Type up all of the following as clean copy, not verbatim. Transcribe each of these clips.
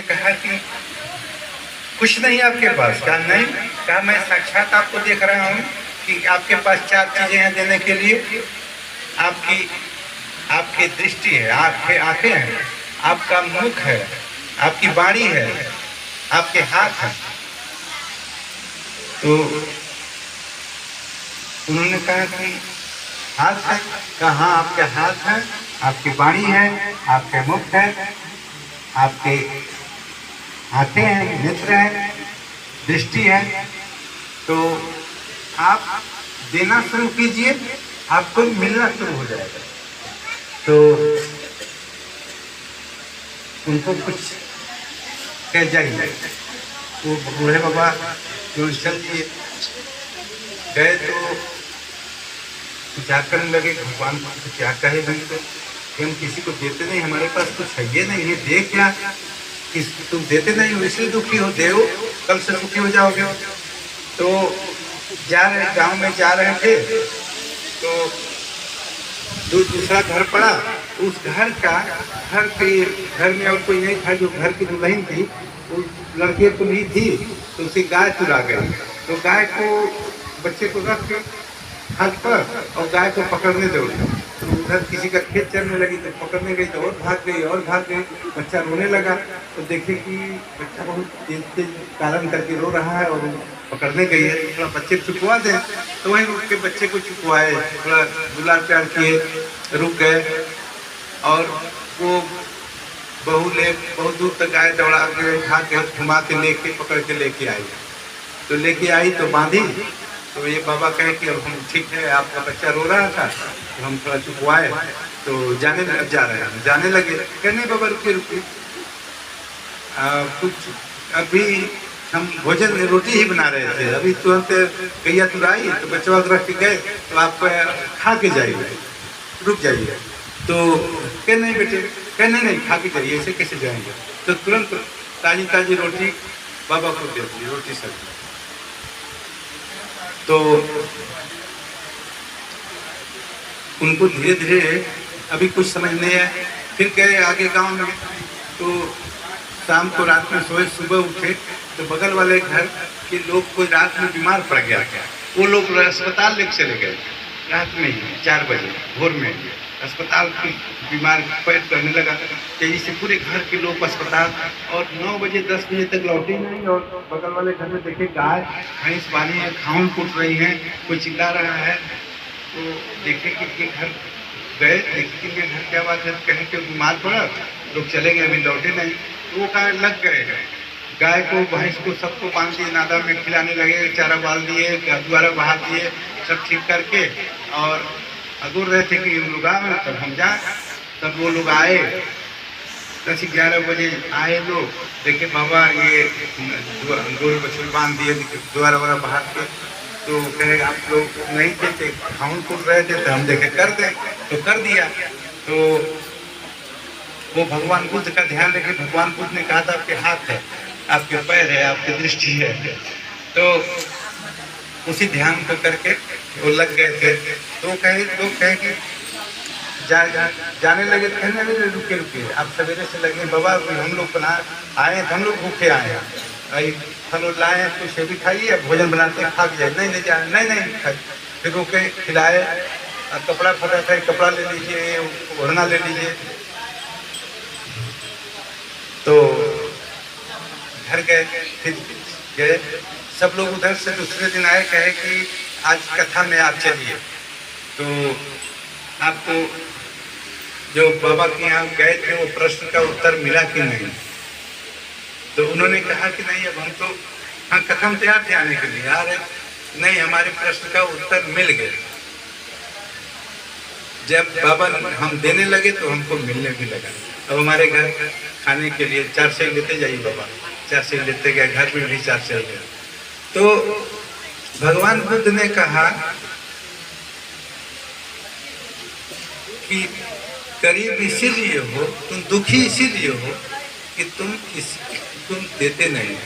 कहा कि कुछ नहीं आपके पास? कहा नहीं। कहा मैं साक्षात आपको देख रहा हूँ कि आपके पास 4 चीजें हैं देने के लिए। आपकी दृष्टि है, आपके आंखें हैं, आपका मुख है, आपकी वाणी है, आपके हाथ हैं। तो उन्होंने कहा कि हाथ है? कहा हाँ, आपके हाथ हैं, आपकी वाणी है, आपके मुख है, आपके आंखें हैं, नेत्र हैं, दृष्टि है। तो आप देना शुरू कीजिए, आपको मिलना शुरू हो जाएगा। तो उनको कुछ कह जाइए। वो बूढ़े बाबा जो चल दिए गए, तो जाकर लगे भगवान को क्या कहे भाई, तो हम किसी को देते नहीं, हमारे पास कुछ है ये नहीं है, दे क्या कि तुम देते नहीं हो इसलिए दुखी हो, दे कल से सुखी हो जाओगे। तो जा रहे गांव में जा रहे थे, तो दूसरा घर पड़ा। उस घर में और कोई नहीं था, जो घर की दुल्हन थी उस लड़के को नहीं थी, तो उसे गाय चुरा गई। तो गाय को बच्चे को रख के हाथ पर और गाय को पकड़ने दौड़ी। तो उधर किसी का खेत चरने लगी, तो पकड़ने गई तो और भाग गई। बच्चा रोने लगा, तो देखे कि बच्चा बहुत तेज कारण करके रो रहा है और पकड़ने गई है, थोड़ा बच्चे को चुकवा दें। तो वहीं रुक के बच्चे को चुकवाए, थोड़ा दुलार प्यार किए, रुक गए। और वो बहुत दूर तक गाय दौड़ा के भाग के घुमा के लेके पकड़ के लेके आई। तो लेके आई तो बांधी। तो ये बाबा कहे कि अब हम ठीक है, आपका बच्चा रो रहा था तो हम थोड़ा चुपवाए, तो जाने लगे। कहने बाबा रुकिए, कुछ अभी हम भोजन रोटी ही बना रहे थे, अभी तुरंत गैया तुराई तो बच्चा रख के गए, तो आप खा के जाइए, रुक जाइए। तो कह नहीं बेटे, कहने नहीं खा के जाइए, ऐसे कैसे जाएंगे। तो तुरंत ताजी रोटी बाबा को दे दी, रोटी सब्जी। तो उनको धीरे धीरे अभी कुछ समझ नहीं है। फिर गए आगे गांव में, तो शाम को रात में सोए, सुबह उठे तो बगल वाले घर के लोग कोई रात में बीमार पड़ गया। वो लोग अस्पताल लेके चले गए, रात में ही 4 बजे भोर में अस्पताल की बीमार पैर करने लगा। तेजी से पूरे घर के लोग अस्पताल, और 9 बजे 10 बजे तक लौटे नहीं। और बगल वाले घर में देखे गाय भैंस बानी है, खाऊन कूट रही हैं, कोई चिल्ला रहा है। तो देखे कि ये घर गए, देखे कि ये घर क्या बात है, कहीं के बीमार पड़ा, लोग चले गए, अभी लौटे नहीं। तो वो कहा लग गए, गाय को भैंस को सबको बांध दिए, नादा में खिलाने लगे, चारा बाल दिए, द्वारा बहा दिए, सब ठीक करके। और अगुर रहे थे कि लोग आए, तब हम जाए। तब वो लोग आए, 10-11 बजे आए लोग, देखे बाबा ये गोल बछुल बांध दिए, द्वारा बहा के। तो कहे आप लोग नहीं थे, खाऊन कूट रहे थे, तो हम देखे कर दें, तो कर दिया। तो वो भगवान बुद्ध का ध्यान रखे। भगवान बुद्ध ने कहा था आपके हाथ है, आपके पैर है, आपकी दृष्टि है। तो उसी ध्यान को करके वो लग गए थे। तो लोग कहे कि जाने लगे, कहने लगे रुके आप सवेरे से लगे बाबा, हम लोग बना आए, हम लोग भूखे आए हैं, फल लाए हैं, कुछ भी खाइए, भोजन बनाते खा के जाए। नहीं जाए, नहीं खाए। फिर रुके, खिलाए, कपड़ा फटा था, कपड़ा ले लीजिए, ओढ़ना ले लीजिए। तो घर गए, फिर गए, सब लोग उधर से दूसरे दिन आए, कहे कि आज कथा में आप चलिए। तो आपको जो बाबा के यहाँ गए थे वो प्रश्न का उत्तर मिला कि नहीं? तो उन्होंने कहा कि नहीं, अब हम तो हाँ कथा में तैयार थे आने के लिए, आ रहे नहीं, हमारे प्रश्न का उत्तर मिल गया। जब बाबा हम देने लगे तो हमको मिलने भी लगा। अब हमारे घर खाने के लिए 4 सेर लेते जाइए बाबा, 4 सेर लेते गए, घर में भी 4 सेर गए। तो भगवान बुद्ध ने कहा कि करीब इसीलिए हो, तुम दुखी इसीलिए हो कि तुम देते नहीं।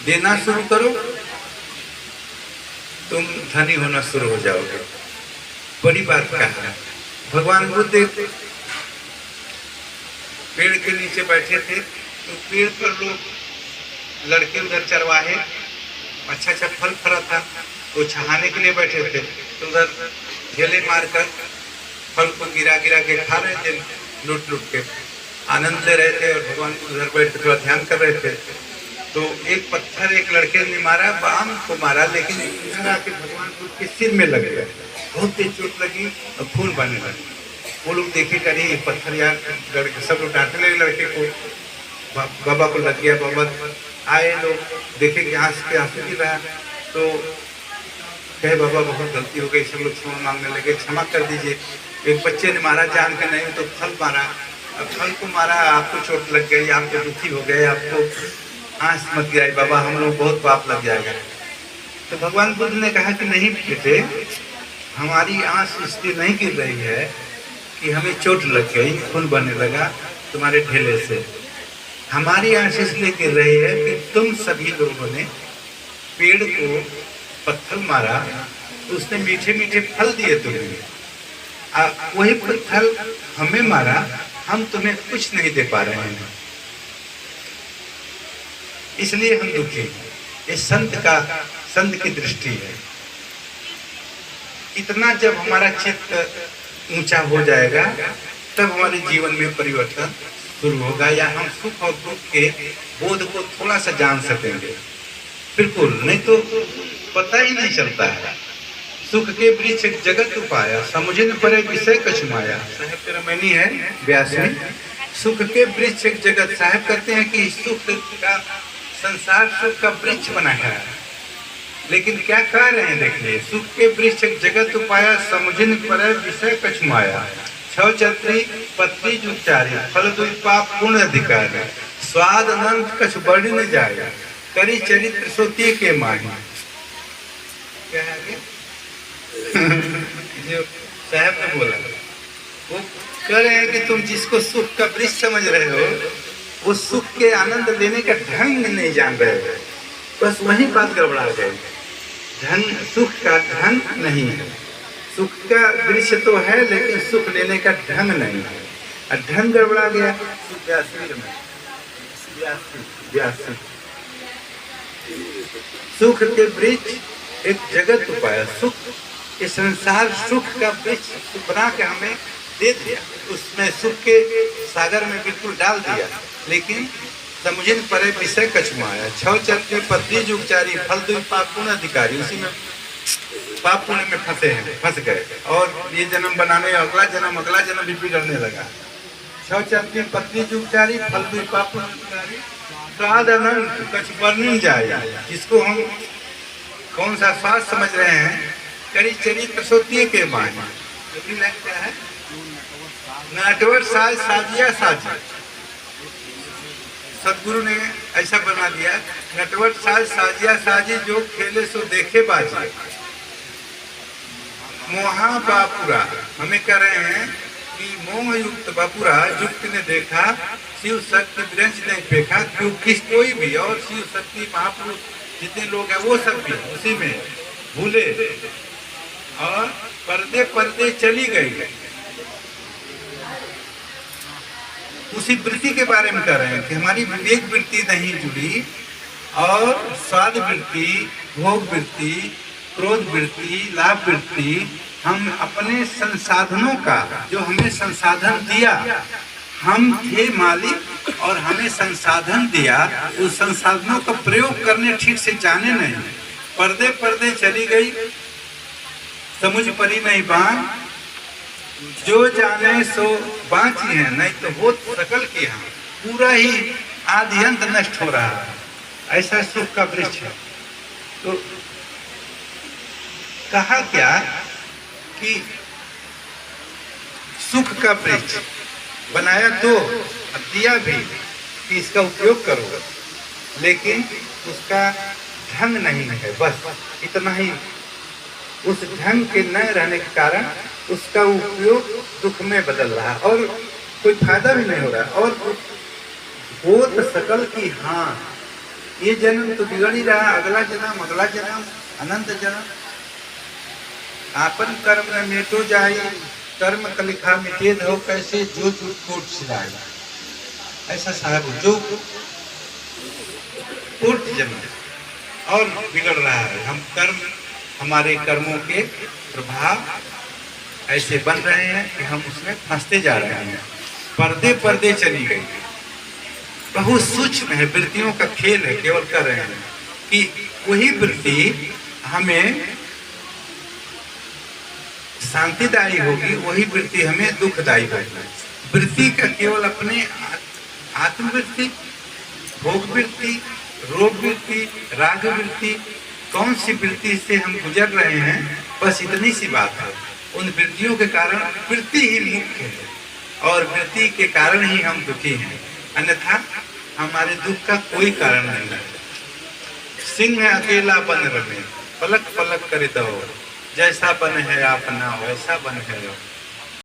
देना शुरू करो, तुम धनी होना शुरू हो जाओगे। बड़ी बात कहा। भगवान बुद्ध पेड़ के नीचे बैठे थे, तो पेड़ पर लोग लड़के उधर चरवाहे, अच्छा अच्छा फल फरा था, तो छहाने के लिए बैठे थे, तो उधर ढेले मारकर फल को गिरा गिरा के खा रहे थे, लूट लूट के आनंद ले रहे थे, और भगवान उधर बैठ के थोड़ा ध्यान कर रहे थे। तो एक पत्थर एक लड़के ने मारा, आम को मारा, लेकिन इधर आके भगवान के सिर में लग गया, बहुत तेज चोट लगी और खून बहने लगी। वो लोग देखे करे ये पत्थर यार, लड़के सब लोग डांटने लगे लड़के को, बाबा को लग गया। बाबा आए, लोग देखे कि आंख के आंसू गिर रहा, तो कहे बाबा बहुत गलती हो गई, सब लोग क्षमा मांगने लगे, क्षमा कर दीजिए। एक बच्चे ने मारा जान के नहीं तो फल मारा, अब फल को मारा, आपको चोट लग गई, आपको दुखी हो गए, आपको आंस मत गिराई बाबा, हम लोग बहुत पाप लग जाएगा। तो भगवान बुद्ध ने कहा कि नहीं बेटे, हमारी आंस इसलिए नहीं गिर रही है कि हमें चोट लग गई, खून बहने लगा तुम्हारे ढेले से। हमारी आंस इसलिए गिर रही है कि तुम सभी लोगों ने पेड़ को पत्थर मारा, तो उसने मीठे मीठे फल दिए तुम्हें, वही पत्थर हमें मारा, हम तुम्हें कुछ नहीं दे पा रहे हैं, इसलिए हम दुखी। ये संत की दृष्टि है। इतना जब हमारा चित्त ऊंचा हो जाएगा तब हमारे जीवन में परिवर्तन शुरू होगा, या हम सुख और दुख के बोध को थोड़ा सा जान सकेंगे। बिल्कुल नहीं तो पता ही नहीं चलता है। सुख के वृक्ष जगत उपाया, समुझे न परे विषय कछुमाया। साहब तेरा मैनी है व्यास में, सुख के वृक्ष जगत, साहब कहते हैं कि सुख का संसार सुख का वृक्ष बना है, लेकिन क्या कह रहे हैं देखिए, सुख के वृक्ष जगत उपाया, समुझे न परे विषय कछुमाया। छह छत्री पत्री जुचारी, फल दुई पाप पूर्ण अधिकारी, स्वाद अनंत कछ बढ़ न जाएगा, करी चरित्र सोती के माही। क्या है आगे? जो साहब ने बोला, वो कह रहे हैं कि तुम जिसको सुख का वृक्ष समझ रहे हो, वो सुख के आनंद लेने का ढंग नहीं जान रहे हो, बस वही बात गड़बड़ा गई। धन सुख का ढंग नहीं है, सुख का वृक्ष तो है लेकिन सुख लेने का ढंग नहीं है, और ढंग गड़बड़ा गया। सुख के वृक्ष एक जगत उपाय, सुख ये संसार सुख का वृक्ष बना के हमें दे दिया, उसमें सुख के सागर में बिल्कुल डाल दिया, लेकिन समुझे न परे विषय कछुमाया। छह चरती पत्री जुगचारी, फल दुई पाप पूर्ण अधिकारी, उसी में पाप पुण्य में फंस गए, और ये जन्म बनाने अगला जन्म भी बिगड़ने लगा। छह चरती पत्री जुगचारी, फल दुई पाप पूर्ण अधिकारी, स्वाद अनंत कछ वर्णन जाए। जिसको हम कौन सा स्वाद समझ रहे हैं, करी चरित्र सोती के माही। क्या है? नटवर साज साजिया साजी, सदगुरु ने ऐसा बना दिया, नटवर साज साजिया साजी, जो खेले सो देखे बाजी। मोहा बापुरा, हमें कह रहे हैं कि मोह युक्त बापुरा, युक्त ने देखा शिव शक्ति विरंज ने देखा, क्योंकि कोई भी और शिव शक्ति महापुरुष जितने लोग हैं वो सब भी उसी में भूले, और पर्दे पर्दे चली गई। उसी वृत्ति के बारे में कह रहे हैं कि हमारी विवेक वृत्ति नहीं जुड़ी, और स्वाद वृत्ति, भोग वृत्ति, क्रोध वृत्ति, लाभ वृत्ति, हम अपने संसाधनों का, जो हमें संसाधन दिया, हम थे मालिक और हमें संसाधन दिया, उस संसाधनों का प्रयोग करने ठीक से जाने नहीं, पर्दे पर्दे चली गई, समुझ परी नहीं बान, जो जाने सो बाँची है, नहीं तो वो सकल की है, पूरा ही आदि अंत नष्ट हो रहा है। ऐसा सुख का वृक्ष है। तो कहा क्या कि सुख का वृक्ष बनाया तो दिया भी कि इसका उपयोग करो, लेकिन उसका ढंग नहीं है, बस इतना ही। उस ढंग के न रहने के कारण उसका उपयोग दुख में बदल रहा, और कोई फायदा भी नहीं हो रहा, और वो तो सकल की, हाँ ये जन्म तो बिगड़ ही रहा, अगला जन्म अनंत जन्म, आपन कर्म न मेटो जाई, कर्म का लिखा मिटे हो, कैसे जो झूठ कोट सिराई। ऐसा साहब जो पूर्ण जन्म और बिगड़ रहा है। हम हमारे कर्मों के प्रभाव ऐसे बन रहे हैं कि हम उसमें फंसते जा रहे हैं। पर्दे पर्दे चली गई, बहुत सूक्ष्म है, वृत्तियों का खेल है। केवल कर रहे हैं कि वही वृत्ति हमें शांतिदायी होगी, वही वृत्ति हमें दुखदायी होगी। वृत्ति का केवल अपने आत्मवृत्ति, भोग वृत्ति, रोग वृत्ति, राग वृत्ति, कौन सी वृत्ति से हम गुजर रहे हैं, बस इतनी सी बात है। उन वृत्तियों के कारण वृत्ति ही मुख्य है और वृत्ति के कारण ही हम दुखी हैं, अन्यथा हमारे दुख का कोई कारण नहीं है। सिंह अकेला बन रहे, पलक पलक कर दो, जैसा बन है अपना वैसा बन है।